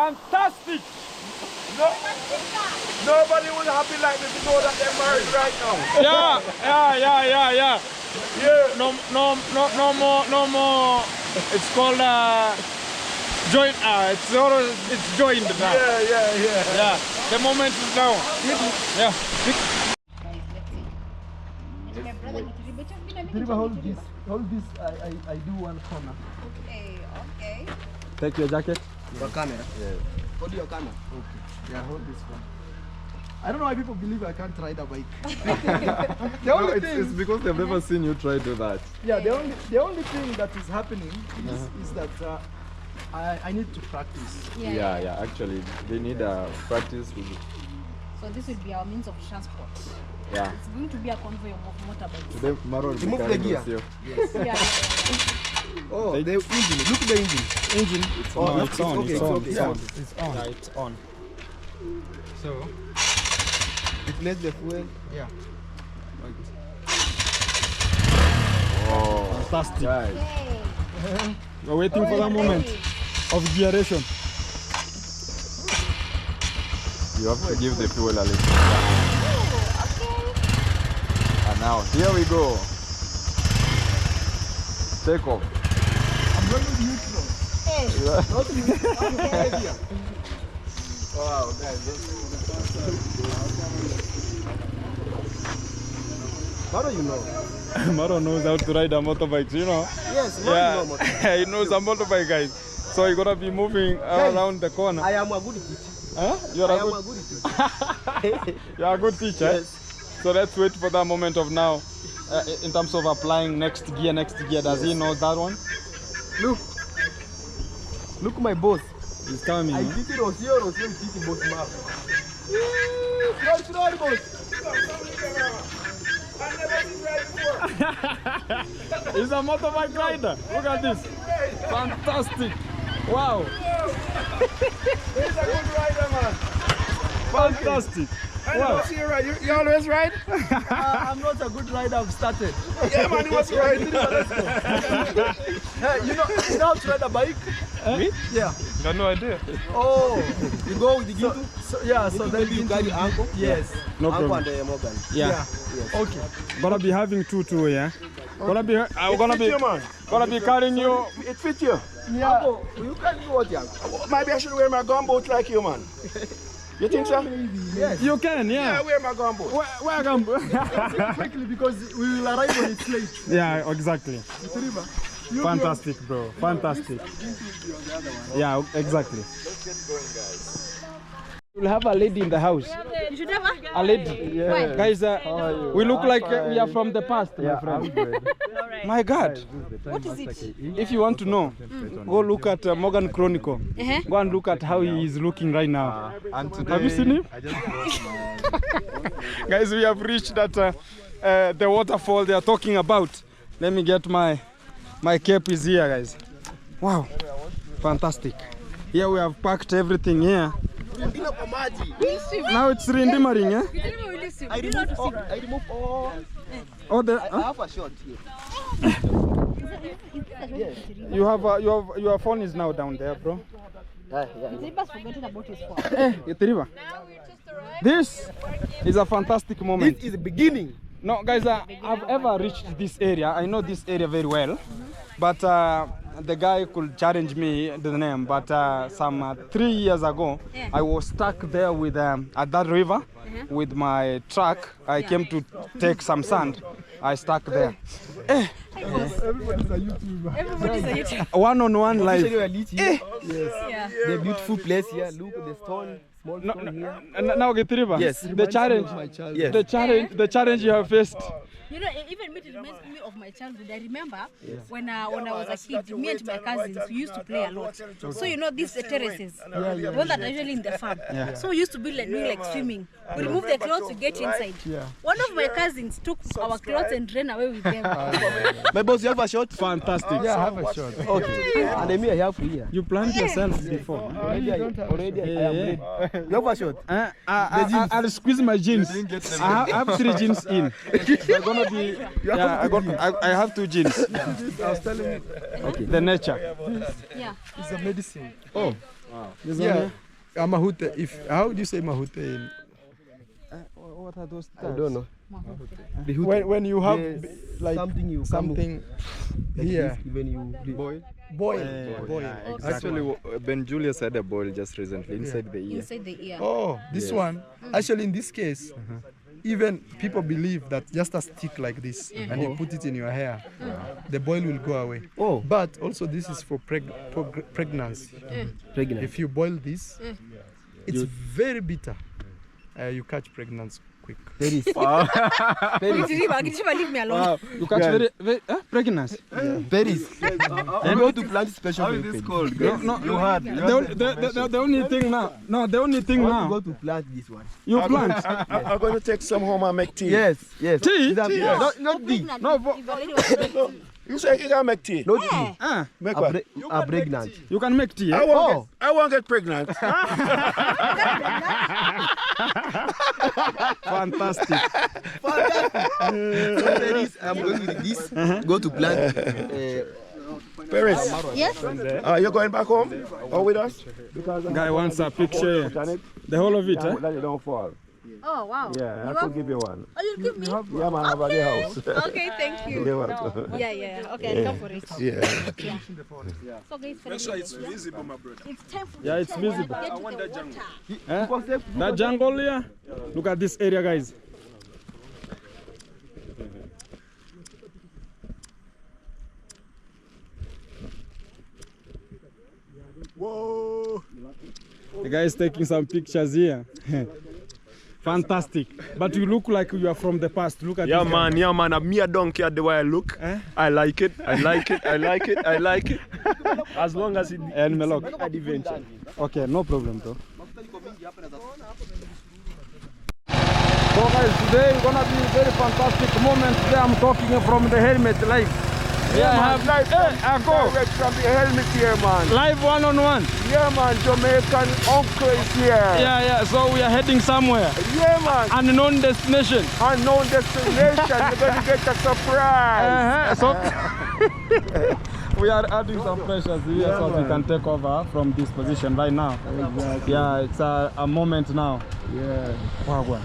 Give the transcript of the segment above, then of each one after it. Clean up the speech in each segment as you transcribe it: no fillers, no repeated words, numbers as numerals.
Fantastic! No, nobody will happy like me to know that they're married right now. Yeah. No more. It's called joint. It's joined now. Yeah. The moment is now. Yeah. Hold this. I do one corner. Okay. Take your jacket. Your camera. Yeah. Hold your camera. Okay. Yeah, hold this one. I don't know why people believe I can't ride a bike. It's because they've never seen you try to do that. Yeah, the only thing that is happening is that I need to practice. Yeah. Actually, they need practice with. So this will be our means of transport. Yeah. It's going to be a convoy of motorbikes. Today, Maro will be Remove the carrying gear. us here. Yeah. Oh, the engine. Look at the engine. It's Oh, on. it's on. It's on. Yeah, it's on. So, replace the fuel. Yeah. Oh, Fantastic. guys. We're waiting for that moment of generation. You have to give the fuel a little. Okay. And now, here we go. Take off. I'm going to neutral. Hey. Wow, guys. How do you know? Maro knows how to ride a motorbike, you know? Yes, Yeah, he knows a motorbike, guys. So you're gonna be moving around the corner. I am a good teacher. Huh? You're I a am good, a good teacher. you're a good teacher. Yes. So let's wait for that moment of now. In terms of applying next gear. Does he know that one? Look my boss. He's telling I me. did it on zero, teaching boss map. Right, boss. He's a motorbike rider. Look at this. Fantastic. Wow. He's a good rider, man. Fantastic. Wow. You always ride? I'm not a good rider. I've started. Yeah, man, he was riding. Hey, you know how to ride a bike? Me? Yeah. I got no idea. Oh, you go with the Gitu? So then you guide your uncle? Yes. No Uncle problem. and Morgan. Yeah. Yes. Okay. Gonna be having two, yeah. Gonna be carrying you. It fit you. Yeah. Uncle, you can do what, young? Maybe I should wear my gumboot like you, man. You think so? Yes. You can, Yeah, yeah. wear my gumboot. Where come? Quickly, because we will arrive when it's late. Yeah, exactly. Fantastic, bro. Fantastic. Yeah, exactly. Let's get going, guys. We'll have a lady in the house. You should have A lady. Why? Guys, we look like we are from the past, my friend. My God. What is it? If you want to know, go look at Morgan Chronicle. Go and look at how he is looking right now. And today, Have you seen him? Guys, we have reached at the waterfall they are talking about. Let me get my cape is here, guys. Wow, fantastic. Here we have packed everything here. Now it's Rindimaring, eh? I remove Oh, the, I have a shot here. your phone is now down there, bro. Zibba's forgetting about his phone. Itiriba. This is a fantastic moment. This is the beginning. No, guys, I've ever reached this area. I know this area very well, but the guy could challenge me the name. But some 3 years ago, I was stuck there with at that river with my truck. I came to take some sand. I stuck there. Everybody's a YouTuber. Everybody's a YouTuber. One-on-one live. Yes. Yeah. The beautiful place here. Look at the stone. Small stone here. Now get river. Yes. The challenge. Yes. The challenge you have faced. You know, even me, it reminds me of my childhood. I remember when I was a kid, me and my cousins, we used to play a lot. So you know these terraces, the ones that are usually in the farm. So we used to be doing like swimming. We remove the clothes to get inside. One of my cousins took our clothes and ran away with them. My boss, you have a shot? Fantastic. Yeah, I have a shot. Okay. And then me, I have here. You planned yourself before. Already I am ready. You have a shot. I'll squeeze my jeans. I have 3 jeans in. They're gonna be. Yeah, I have 2 jeans. I was telling you. Okay. The nature. Yeah. It's a medicine. Oh. Wow. Yeah. Mahute. How do you say mahute in? What are those? I don't know. When you have like something here. When you Boil. Boil. Actually, Ben Julius had a boil just recently inside the ear. Inside the ear. Oh, this one. Actually, in this case, even people believe that just a stick like this and you put it in your hair, the boil will go away. Oh. But also this is for pregnancy. pregnant. If you boil this, it's very bitter. You catch pregnancy quick. Berries. Leave me alone. You catch pregnancy. Berries. And go to plant special. How is this called? No, You had. the only thing now. No, the only thing now. Go to plant this one. You plant. I'm going to take some home and make tea. Yes. Tea? Not tea. No, You say you can make tea. Not tea. Make what? A pregnant. you can make tea. I won't get pregnant. Fantastic. So berries, I'm going with this. Go to plant. Paris, Yes? you're going back home or with us? Because Guy wants a picture. The whole of it, eh? that you don't fall. Oh, wow. Yeah, I could give you one. Oh, you'll give me? Yeah, man, have a the house. Okay, thank you. You're welcome. Yeah. Okay, I'll come for it. Yeah. So guys, make sure it's visible, my brother. It's time for Yeah, it's visible. Get to the water. That jungle here. Look at this area, guys. Whoa. The guy is taking some pictures here. Fantastic. But you look like you are from the past. Look at this guy. Yeah, man. I'm a donkey at the way I look. I like it. As long as it And Melok. adventure. Okay, no problem, though. So guys, today is gonna be a very fantastic moment. Today I'm talking from the helmet live. Yeah, I have I go Direct from the helmet here, man. live one-on-one. Yeah, man. Jamaican uncle is here. Yeah. So we are heading somewhere. Yeah, man. Unknown destination. Unknown destination. You're going to get a surprise. So we are adding some pressures here so we can take over from this position right now. Exactly. Yeah, it's a moment now. Yeah. Wagwan.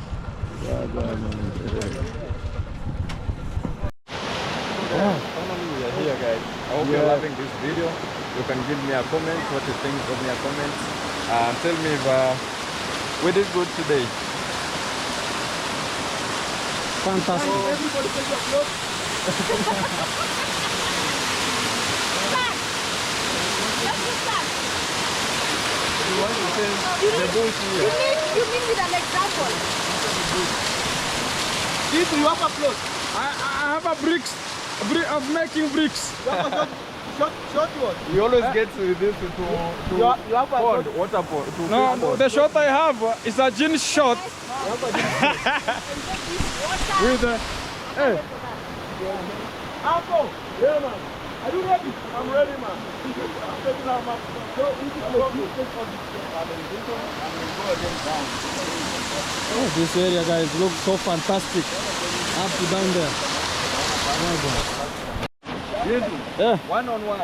Finally, we are here, guys. I hope you're loving this video. You can give me a comment, what you think, drop me a comment. Tell me if we did good today. Fantastic. Everybody take your clothes. You want to change the bush here? You mean with an example? If you have a clothes, I have a bricks of making bricks. short one. We always get to this to You have a pond, water pond. No, the shot I have is a jeans shot with a hey. Uncle. Yeah, man. Are you ready? I'm ready, man. I'm taking out my... Oh, this area, guys, looks so fantastic. Up to down there. Yeah. One-on-one.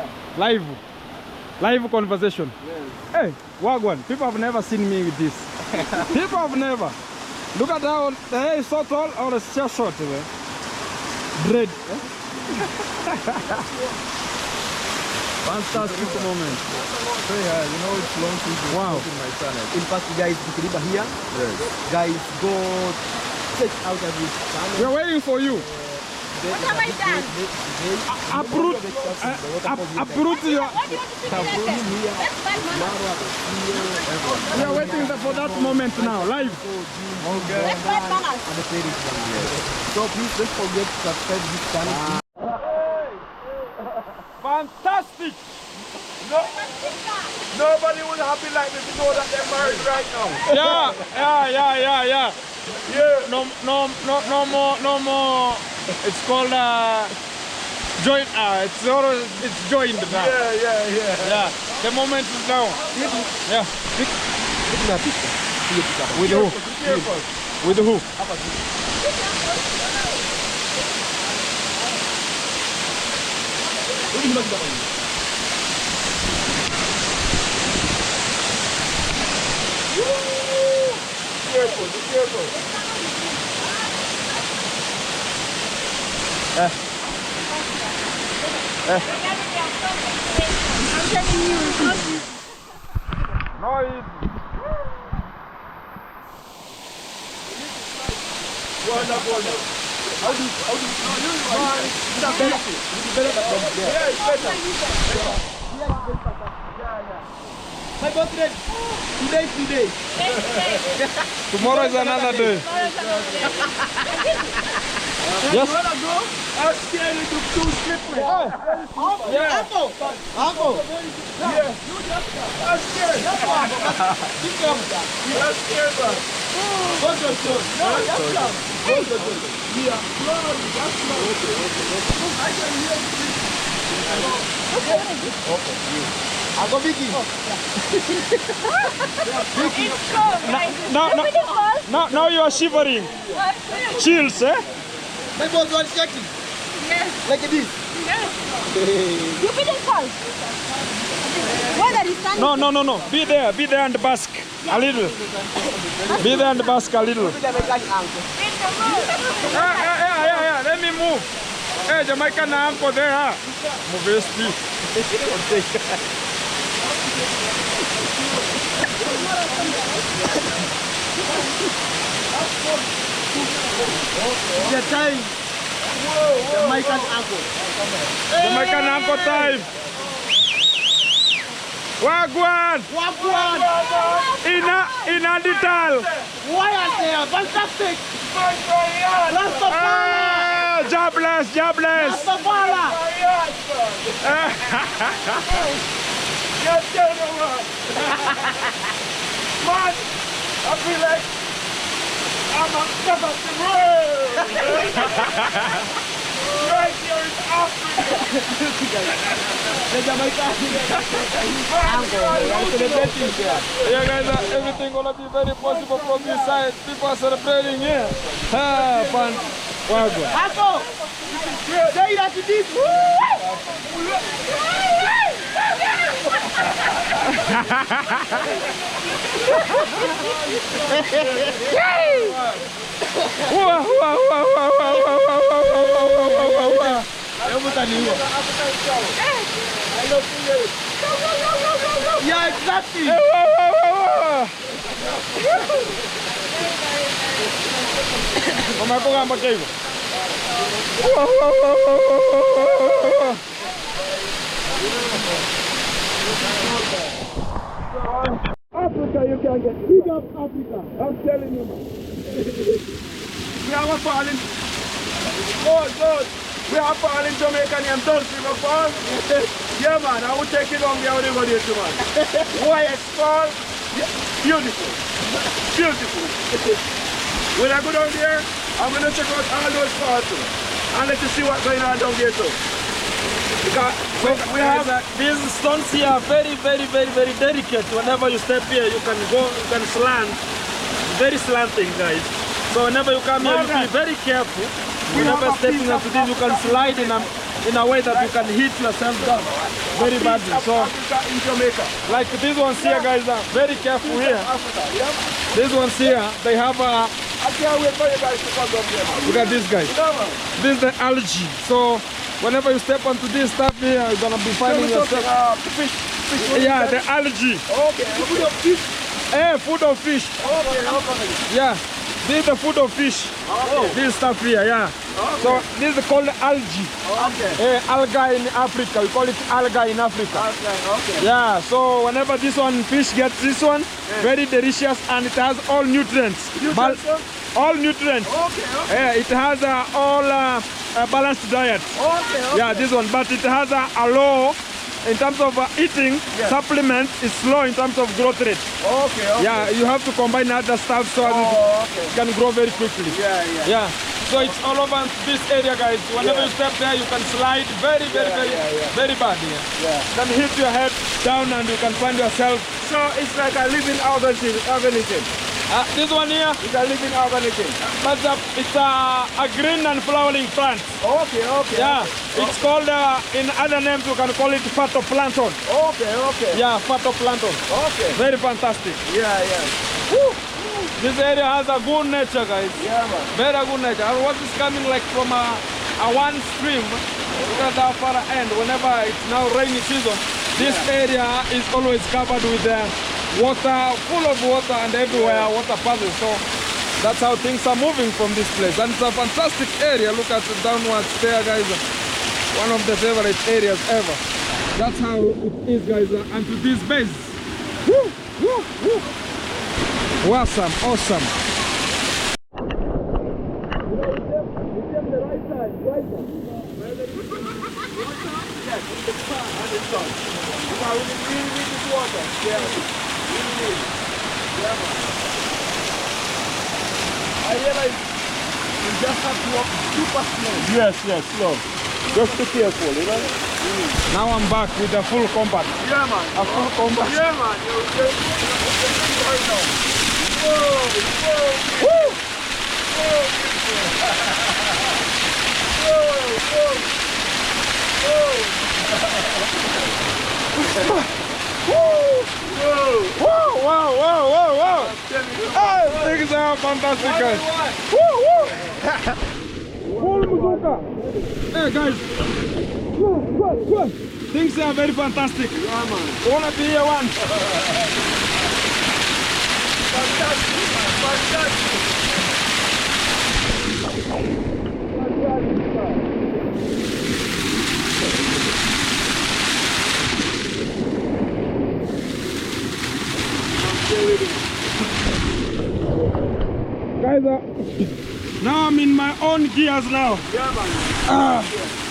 Live conversation. Yes. Hey, Wagwan, people have never seen me with this. People have never. Look at how the hair is so tall or it's just short. Dread. Fantastic moment. So yeah, you know it's long since you Wow. in my channel. In fact, guys, Bikriba here. Yes. Guys, go check out every channel. We're waiting for you. What have I done? Uproot your. What do you want to see me like that? That's bad manners. We are waiting for that moment now, live. That's bad manners. So please don't forget to subscribe this channel. Fantastic. Nobody will happy like me to know that they're married right now. Yeah. No more. It's called joint. It's joined now. Yeah. Yeah. The moment is now. Yeah. With who? With who? Careful, be careful. I'm telling you, it's not easy. No, it... My boyfriend, today. Tomorrow is another day. Yes. I'm scared it look too slippery. Yeah. Uncle. Yeah. I'm scared. I'm scared, man. Uncle Vicky. It's cold, guys. Now you are shivering. Chills, eh? My boss was shaking. Yes, Like this. yes. You feeling cold? Weather is sunny. No. Be there and bask a little. Be there and bask a little. Yeah. Let me move. Hey, Jamaican uncle there, huh? Move The time. Jamaican uncle. Jamaican uncle time. Wagwan! In a detail. Why are they? Fantastic. Jobless. Rastafari. Man, I feel like I'm on top of the world. Right here in Africa. The Jamaican uncle. Yeah, guys, everything gonna be very possible from this side. People are celebrating here. Fun. Wagwan. Uncle. Say that it is. Yeah, exactly. Vamos a pegar aqui. Africa, you can get big up Africa. I'm telling you, man. We have a fall in. Good. We have a fall in Jamaica named Dutch River Fall. Yeah, man. I will take it on there when you go there too, man. White Fall. Beautiful. When I go down there, I'm going to check out all those falls too. And let you see what's going on down there too. Because we have These stones here are very delicate. Whenever you step here, you can slant. Very slanting, guys. So whenever you come here, you be very careful. Whenever stepping into this, you can slide in a way that you can hit yourself down very badly. So, in Jamaica. like these ones here, guys, are very careful here. These ones here, they have a. I can't wait for you guys to come up here, man. Look at this, guys. This is the algae. So whenever you step onto this stuff here, you're gonna be finding yourself. Fish. Yeah, the algae. Okay, food of fish. Food of fish. Okay. Yeah, this is the food of fish. Okay. This stuff here, yeah. Okay. So this is called algae. Okay. Alga in Africa. We call it alga in Africa. Okay. Yeah. So whenever this one fish gets this one, very delicious, and it has all nutrients. All nutrients. Okay. It has all balanced diet. Okay. Yeah, this one, but it has a low in terms of eating. Supplement is slow in terms of growth rate. Okay. Yeah, you have to combine other stuff so as it can grow very quickly. Yeah. So it's all over this area, guys. Whenever you step there, you can slide very bad. Yeah. Then hit your head down and you can find yourself. So it's like a living organism. This one here? It's a living organism. But it's a green and flowering plant. Okay, okay. Yeah, it's called, in other names you can call it phytoplankton. Okay, okay. Yeah, phytoplankton. Okay. Very fantastic. Yeah, yeah. Woo. This area has a good nature, guys. Yeah, man. Very good nature. And what is coming like from a one stream, look at that far end, whenever it's now rainy season, this area is always covered with water, full of water, and everywhere water passes. So that's how things are moving from this place. And it's a fantastic area. Look at the downwards there, guys. One of the favorite areas ever. That's how it is, guys. And to this base. Woo, woo, woo. Awesome, awesome. I realize you just have to walk super slow. Yes, yes, slow. Just be careful, you know? Now I'm back with a full combat. Yeah, man. A full combat. Yeah, man. You're right now. Whoa, whoa. Woo! Whoa, whoa, whoa. Whoa, wow, wow, wow, wow. Hey, things are fantastic, guys. Woo, woo. Full bazooka. Hey, guys. Whoa. Things are very fantastic. Yeah, man. You wanna be here one? Fantastic, man. Fantastic. Guys, now I'm in my own gears now. Yeah, man.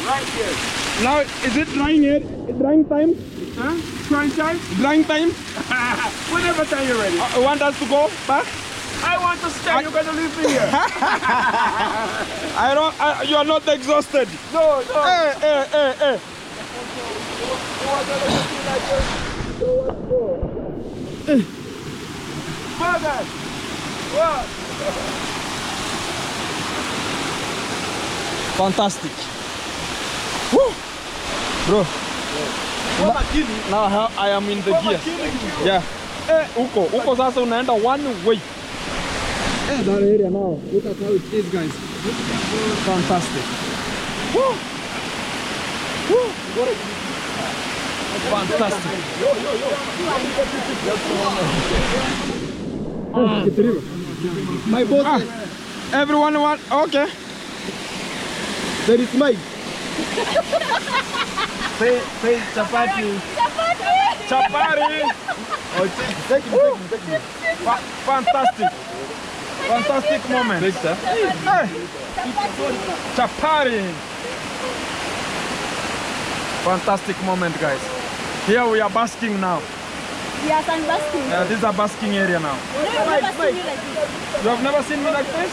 Right here. Now, is it drying here? Drying time? Huh? Trying time? Drying time? Whenever time you're ready. Want us to go back? I want to stay. You're going to leave me here. You are not exhausted. No, no. Hey. Mother. What? Fantastic. Woo. Bro. Now I am in the gear. Yeah. Uko sasa unaenda one way. That area now. Look at how it is, guys. Fantastic. Woo. Woo. Fantastic. My boss. Everyone want? Okay. That is mine. Say chapati. Chapari. Oh, take me. Fantastic. Fantastic moment. Hey. Chapari. Fantastic moment, guys. Here we are basking now. Yes, I'm basking. This is a basking area now. No, you've never seen me like this. You have never seen me like this?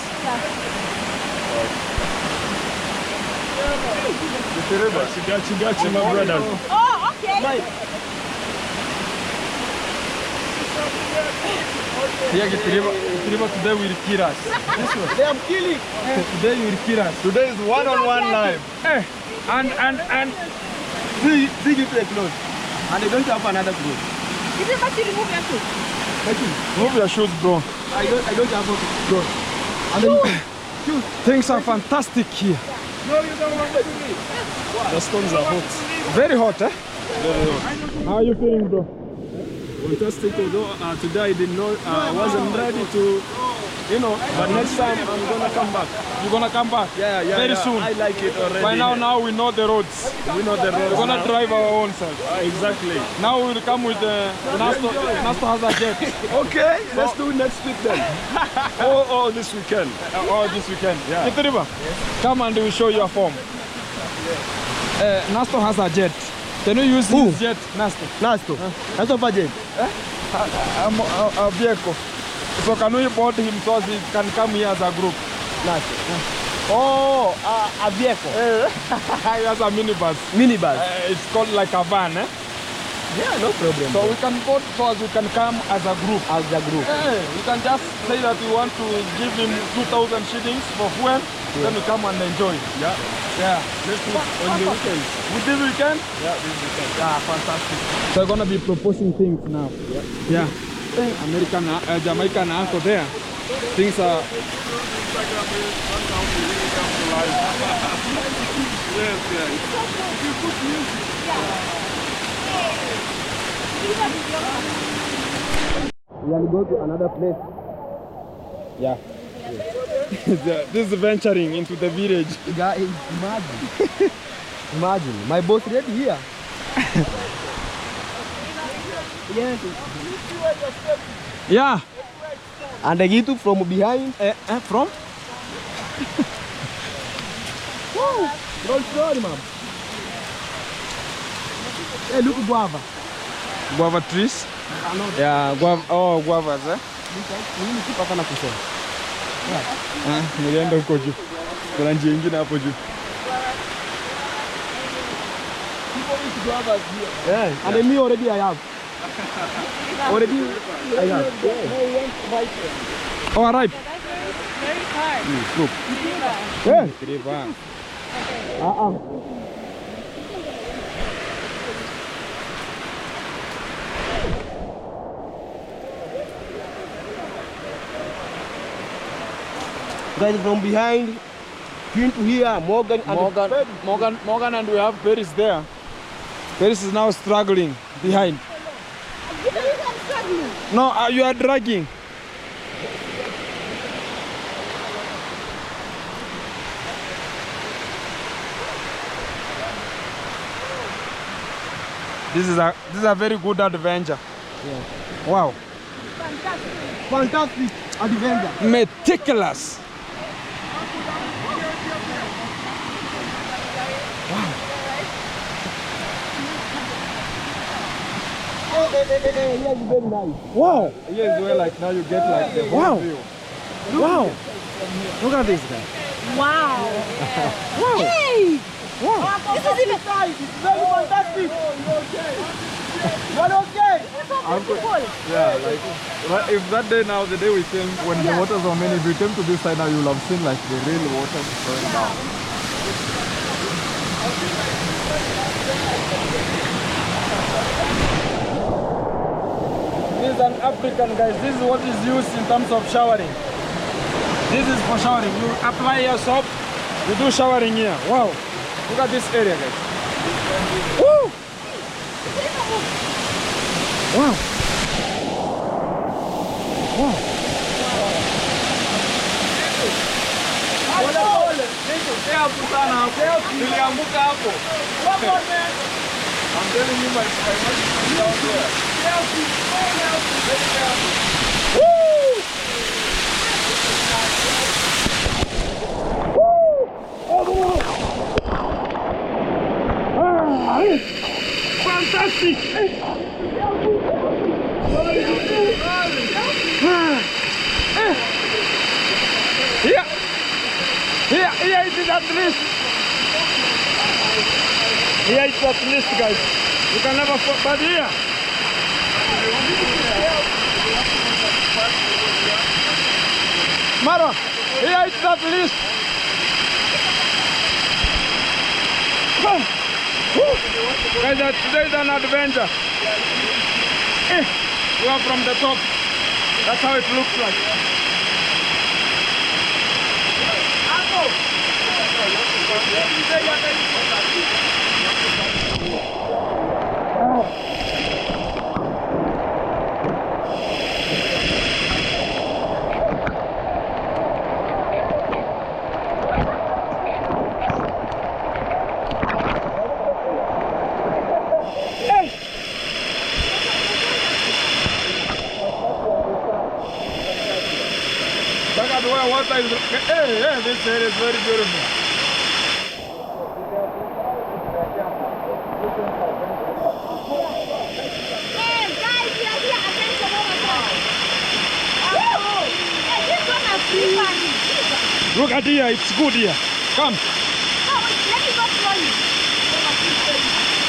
She got you, my brother. Oh, okay. Here, Gitiriba today will kill us. This one. They are killing. Today you will kill us. Today is one-on-one live. Hey, and See you play clothes. And they don't have another clothes. Is it better to remove your foot? move your shoes, bro. I don't have clothes. And then Things are fantastic here. No, you don't want to do me. The stones are hot. Very hot, eh? Very hot. How are you feeling, bro? Fantastic, although today I did not, wasn't ready to, you know, but next time I'm gonna come back. You're gonna come back? Yeah, Very soon. I like it already. By now we know the roads. We know the roads. We're gonna now. drive our own self. Exactly. Now we'll come with the Nasto has a jet. Okay, let's do next week then. or this weekend. Or this weekend. Yeah. Gitiriba, come and we'll show you a form. Nasto has a jet. Can you use his jet, Nasto? Nasto. That's a budget. A vehicle. So can we board him so he can come here as a group? Nasto. Oh, a vehicle. He has a minibus. Minibus. It's called like a van, eh? Yeah, no problem. So we can vote so as we can come as a group. As a group. Hey, we can just say that we want to give him 2,000 shillings for fuel, then we come and enjoy. Yeah. Yeah. Let's do it on the weekend. With this weekend? Yeah, this weekend. Yeah, fantastic. So we're gonna be proposing things now. Yeah. American, Jamaican uncle there. Things are. Yes, guys. We will go to another place. Yeah. This is venturing into the village. Guys, imagine. Imagine. My boss ready here. Yes. Yeah. And I get to from behind. From? Woo! Don't sorry, ma'am. Hey, look guava. Guava trees? Yeah, guava. Oh, guavas, eh? Mimi sipata na kusema. Nilienda huko juu. Kuna njia nyingine hapo juu. Yeah. And me already I have. Already I have. Oh, right. Very hard. Look. Yeah. Guys from behind, Queen to here, Morgan and Morgan and we have Paris there. Paris is now struggling behind. No, you are dragging. This is a very good adventure. Yeah. Wow. fantastic adventure. Meticulous. Yes, very nice. Wow. Yes, well, like now you get like the whole Wow. view. Wow. Look at this guy. Wow. Wow. Hey! Wow. This is even It's very fantastic. You're okay. Yeah, like if that day now, the day we came, when the waters were many, if you came to this side now, you'll have seen like the real water going down. This is an African, guys. This is what is used in terms of showering. This is for showering. You apply your soap, you do showering here. Wow. Look at this area, guys. Woo! Wow. Wow. I'm telling you, my must be down there. Woo! Fantastic! Here it is at least. Here it's at least, guys. You can never fall, but here. Mara, here it's at least. Guys, today is an adventure. We are from the top. That's how it looks like. Look at where water is. Hey, this area is very beautiful. Hey, guys, we are here. Attention over there. Hey, this one is free one. Look at here, it's good here. Come. Oh, let me go slowly.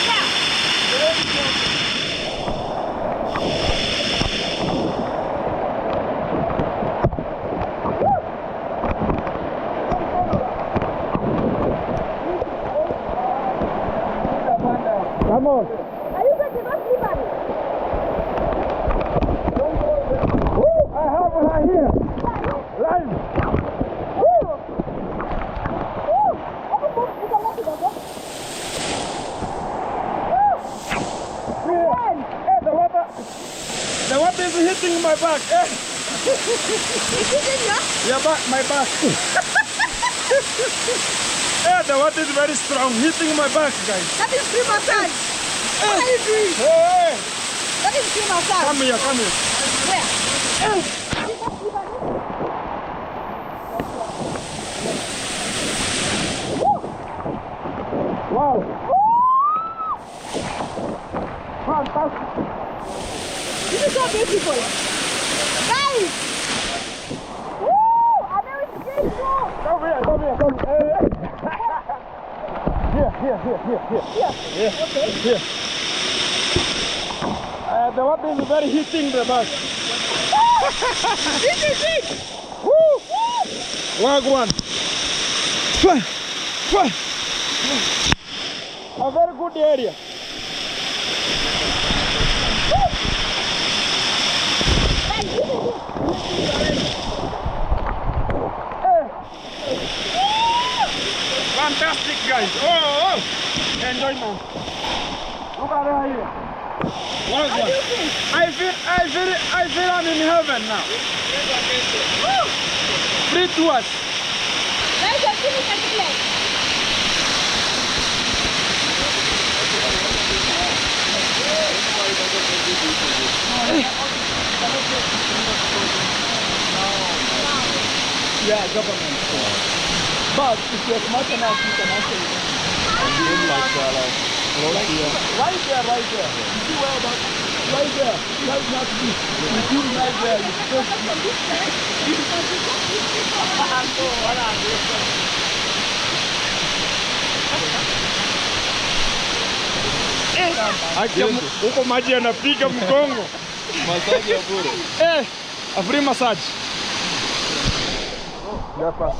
Yeah. The water is hitting my back. Eh? Yeah, my back. Yeah, the water is very strong, hitting my back, guys. That is free massage. What are you doing? Hey! That is free massage. Come here, come here. Where? Wow! Fantastic! This is so beautiful. Guys! Woo! I'm very scared. Come here, come here, come here. Here. Okay. Here. The water is very hitting the back. This is it. Woo! Wagwan. A very good area. Fantastic, guys. Oh. Enjoy, man. Look at that here. Wagwan. I feel I'm in heaven now. Free to us. Guys, you're feeling like this. Yeah, government. But if you're smart enough, you can actually. Right there. You see where that? Right there. Right not this. You see right there. You first. Huko maji yanapiga mgongo. Massage ya bure. A free massage. Hapa.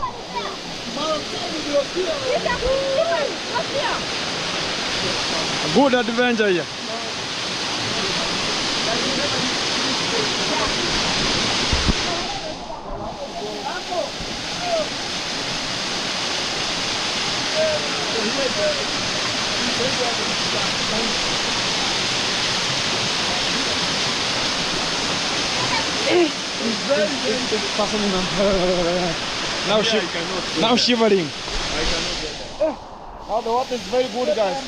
A good adventure here. Now shivering. Now the water is very good, guys.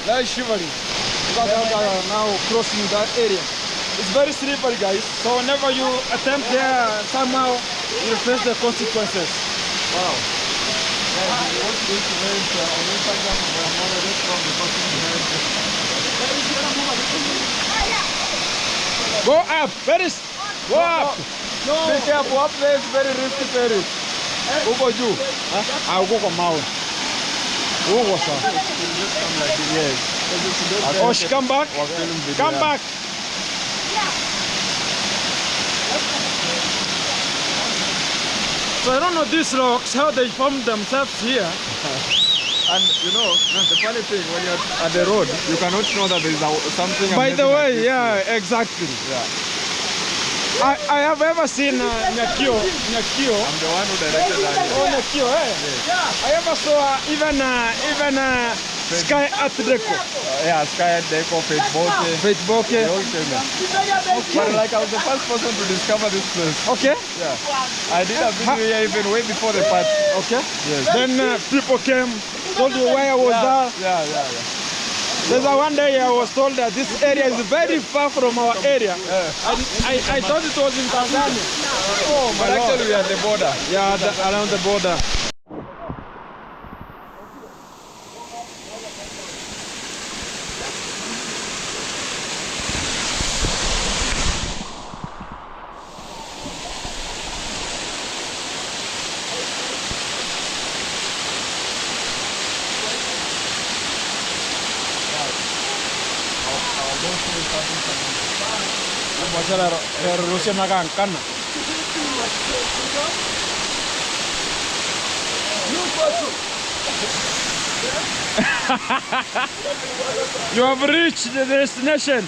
Now shivering. Because we are now crossing that area. It's very slippery, guys. So whenever you attempt there, somehow you face the consequences. Wow. Go up, go up. Be careful, up there is very risky terrain. Uko juu. Uko kwa mawe. Uko sawa. Yes. Osh, come back. Come back. So I don't know these rocks, how they formed themselves here. And you know, the funny thing, when you're at the road, you cannot know that there is something. By the way, yeah, exactly. Yeah. I have ever seen Nyakio. I'm the one who directed that. Oh, Nyakio, eh? Yes. I ever saw even Sky at Deco. Yeah, Sky at Deco, Faith Boke. They all came in. But like I was the first person to discover this place. Okay. Yeah. I did a video here even way before the party. Okay. Yes. Then people came, told you where I was there. Yeah. There's one day I was told that this area is very far from our area. I thought it was in Tanzania. Oh, but actually we are at the border. Yeah, around the border. You have reached the destination.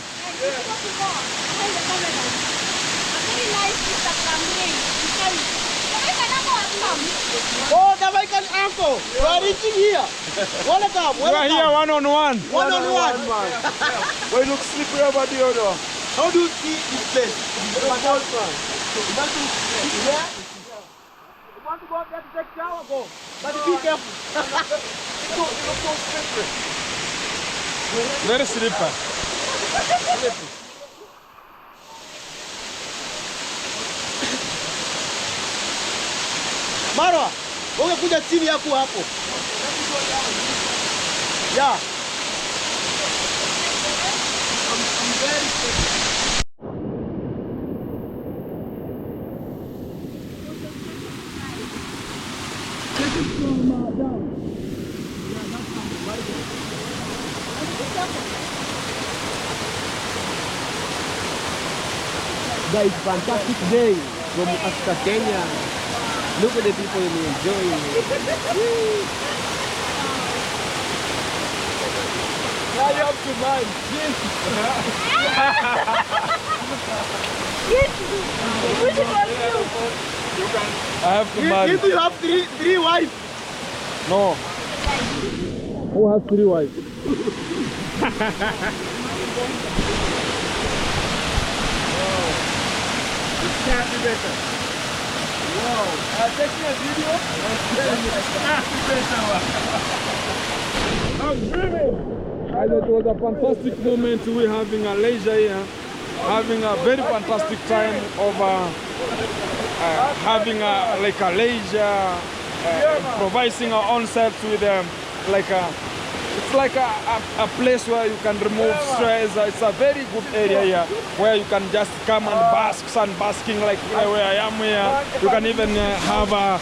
Oh, Jamaican uncle, you are reaching here. Welcome. You are here one-on-one. One-on-one. Why look slippery over the other? How do you see this place? You want to go up there to take shower, go. But be careful. It looks so slippery. Very slippery. Marwa, ungekuja chini yako hapo. Yeah. I'm very sick. Guys, fantastic day from Africa, Kenya. Look at the people enjoying it. Now you have to mind. I have to marry. If you have three wives. No. Who has 3 wives? Can't be better. Wow. Taking a video? Can't be better. I'm dreaming. Guys, it was a fantastic moment. We're having a leisure here, having a very fantastic time of having a leisure, improvising our own selves with it's like a place where you can remove stress. It's a very good area here where you can just come and bask, sunbasking like where I am here. You can even have a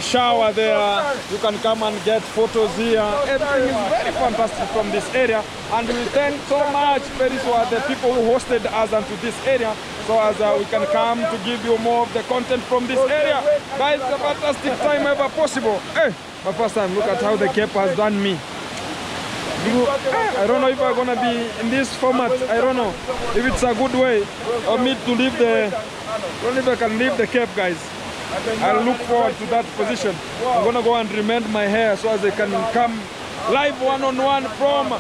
shower there. You can come and get photos here. Everything is very fantastic from this area. And we thank so much very much the people who hosted us into this area so as we can come to give you more of the content from this area. Guys, it's a fantastic time ever possible. Hey, my first time, look at how the Cape has done me. I don't know if I'm gonna be in this format. I don't know if it's a good way of me to leave the. I don't know if I can leave the Cape, guys. I look forward to that position. I'm gonna go and remend my hair so as I can come live one-on-one from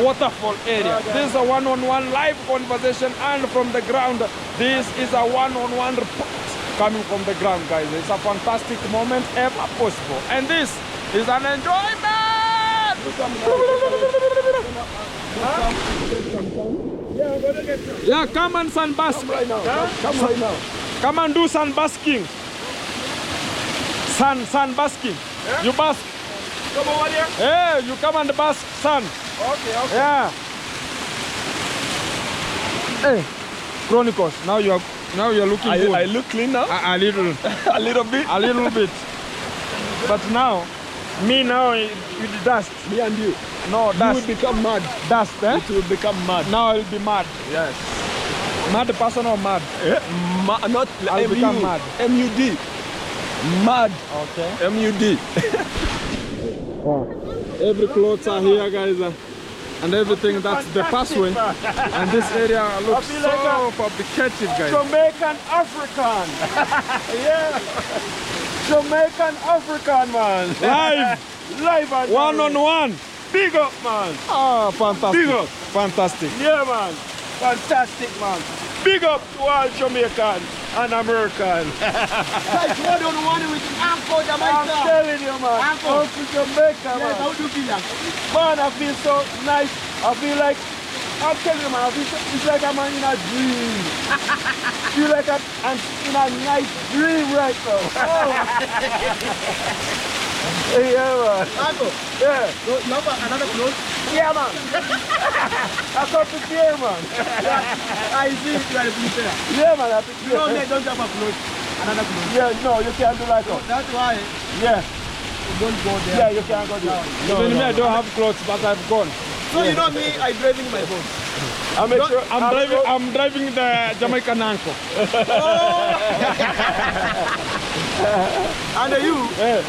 Waterfall area. This is a one-on-one live conversation, and from the ground, this is a one-on-one report coming from the ground, guys. It's a fantastic moment ever possible, and this is an enjoyment. Yeah, come and sunbask. Come right now. Come and do sunbasking. Sunbasking. Yeah? You bask. Come over here. Yeah, you come and bask, sun. Okay. Yeah. Hey, Chronicles. Now you're looking good. I look clean now. A little. A little bit. A little bit. But now, me now with the dust. Me and you. No, dust. You will become mad. Dust, eh? It will become mad. Now I'll be mad. Yes. Mad person or mad? Not I'll become mad. M-U-D. Mad. Okay. M-U-D. Wow. Every clothes are here, guys. And everything, that's the pathway. And this area looks so fabricated, guys. Jamaican African. Yeah. Jamaican African, man. Live and One-on-one. Big up, man. Ah, fantastic. Big up. Fantastic. Yeah, man. Fantastic, man. Big up to all Jamaican and American. Guys, one-on-one with Uncle Jamaica. I'm telling you, man. Uncle. Jamaica, man. Yes, how do you feel, Uncle? Man, I feel so nice. I feel like, I'm telling you, man, it's like I'm in a dream. Feel like I'm in a nice dream right now. Oh. Yeah, man. Uncle. Yeah. So you have another clothes? Yeah, man. I come to here, man. I see you are a preparer. Yeah, man, I think You know they don't have a clothes. Another clothes. Yeah, no, you can't do like So that. that's why Yeah. you don't go there. Yeah, you can't go there. Even me, I don't have clothes, but I've gone. So you know me, I driving my boat. I make sure I'm driving the Jamaican uncle. And you, Yeah.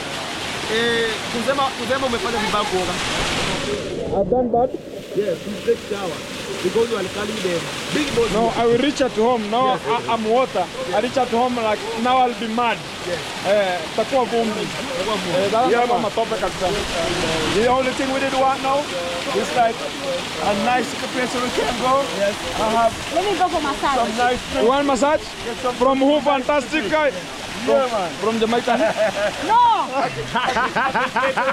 kusema umefanya vibaya kuoga. I've done bad. Yes, you take shower. because you are calling them big boss. No, I will reach at home. Now I'm water. I reach at home like now I'll be mad. Takuwa vumbi. Yeah, man. The only thing we did want now is like a nice place where we can go. Yes. Let me go for massage. Some nice You want massage? From who? Fantastic guy. Yeah, man. From Jamaica. No!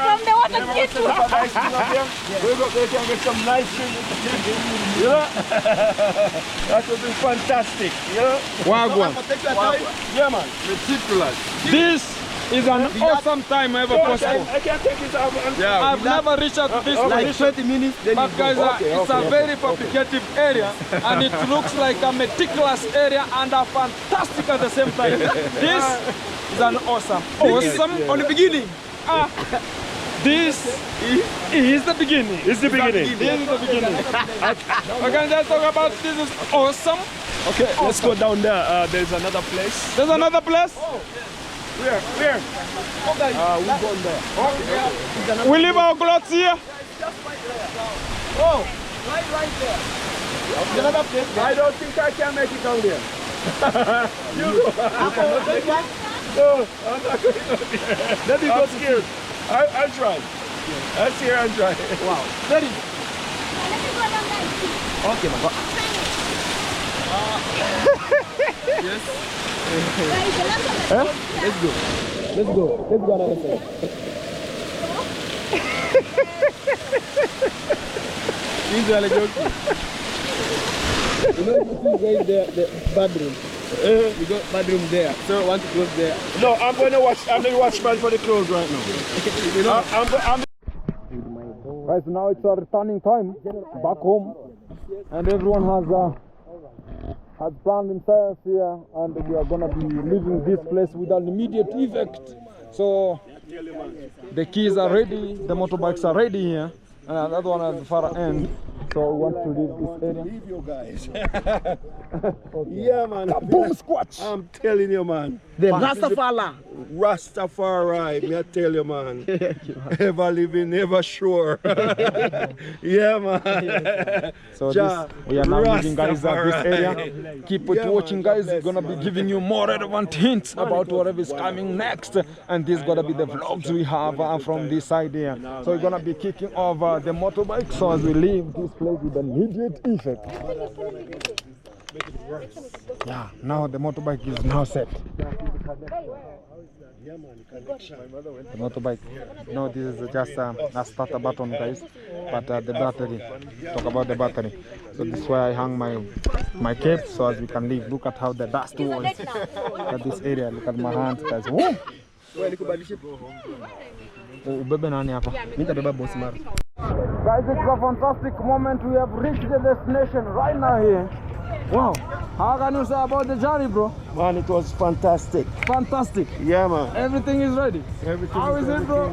From the water kid. We go there can get some nice things. Yeah. That would be fantastic. Yeah. Wagwan. Yeah, man. Ridiculous. This is an awesome time ever possible. I can't take this out. Yeah. I've never reached out to this Like position. 20 minutes. Then But guys, it's a very fabricative area and it looks like a meticulous area and a fantastic at the same time. This is an awesome on the beginning. This is the beginning. It's the beginning. This is the beginning. We can just talk about this is awesome. Okay, let's go down there. There's another place. There's another place. Where? We're going there. We leave our clothes here. Oh, right there. Another place. I don't think I can make it down there. You go. You cannot make it? No, I'm not going down there. Let me go scared. I'll try. I'll see her and try. Wow. Ready? Okay, my God. Yes. Huh? Let's go. Let's go. Let's go another side. These are like joking. You know, this is the bedroom. You got bedroom there. So I want to close there. No, I'm going to watch. I'm going to watch man for the clothes right now. You know, I'm Guys, now it's our returning time back home, and everyone has planned himself here, and we are gonna be leaving this place with an immediate effect. So the keys are ready, the motorbikes are ready here, and another one at the far end. So we want to leave this area. leave you guys. Yeah, man. Boom squatch! I'm telling you, man. The Rastafala. Rastafari, me I tell you, man. Ever living, never sure. Yeah, man. So we are now leaving, guys, at this area. Keep watching, guys. We're gonna be giving you more relevant hints about whatever is coming next, and this is gonna be the vlogs we have from this side here. So we're gonna be kicking off the motorbike. So as we leave this place with an immediate effect. Yeah, now the motorbike is now set. The motorbike. No, this is just a starter button, guys. But the battery. Talk about the battery. So this is where I hang my cape, so as we can leave. Look at how the dust was at this area. Look at my hands, guys. Woo! Guys, it's a fantastic moment. We have reached the destination right now here. Wow. How can you say about the journey, bro? Man, it was fantastic. Fantastic. Yeah, man. Everything is ready. Everything How is it, bro?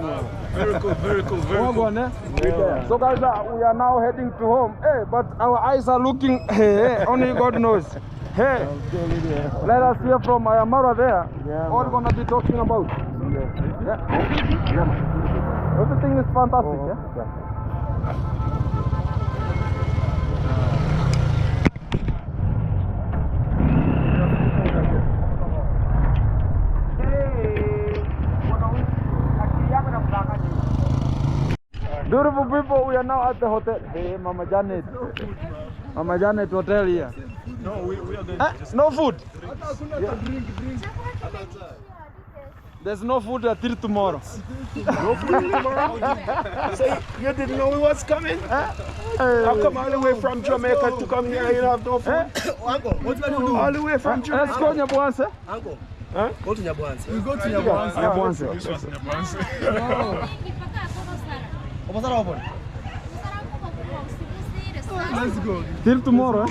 Very cool, very cool, very Well cool. gone, eh? Yeah. So guys, we are now heading to home. Hey, but our eyes are looking, hey, only God knows. Hey, let us hear from Ayamara there. Yeah, All gonna be talking about. Yeah. Everything is fantastic, yeah? Beautiful people, we are now at the hotel. Hey, Mama Janet. Mama Janet Hotel here. No, we are going No food? There's no food until tomorrow. No food tomorrow? So you didn't know we was coming? I've come all the way from Jamaica to come here, you don't have no food? Uncle, what are you doing? All the way from Jamaica. Let's go, Nyabuanse. Uncle, Huh? go to Nyabuanse. We go to Nyabuanse. Let's go. Till tomorrow.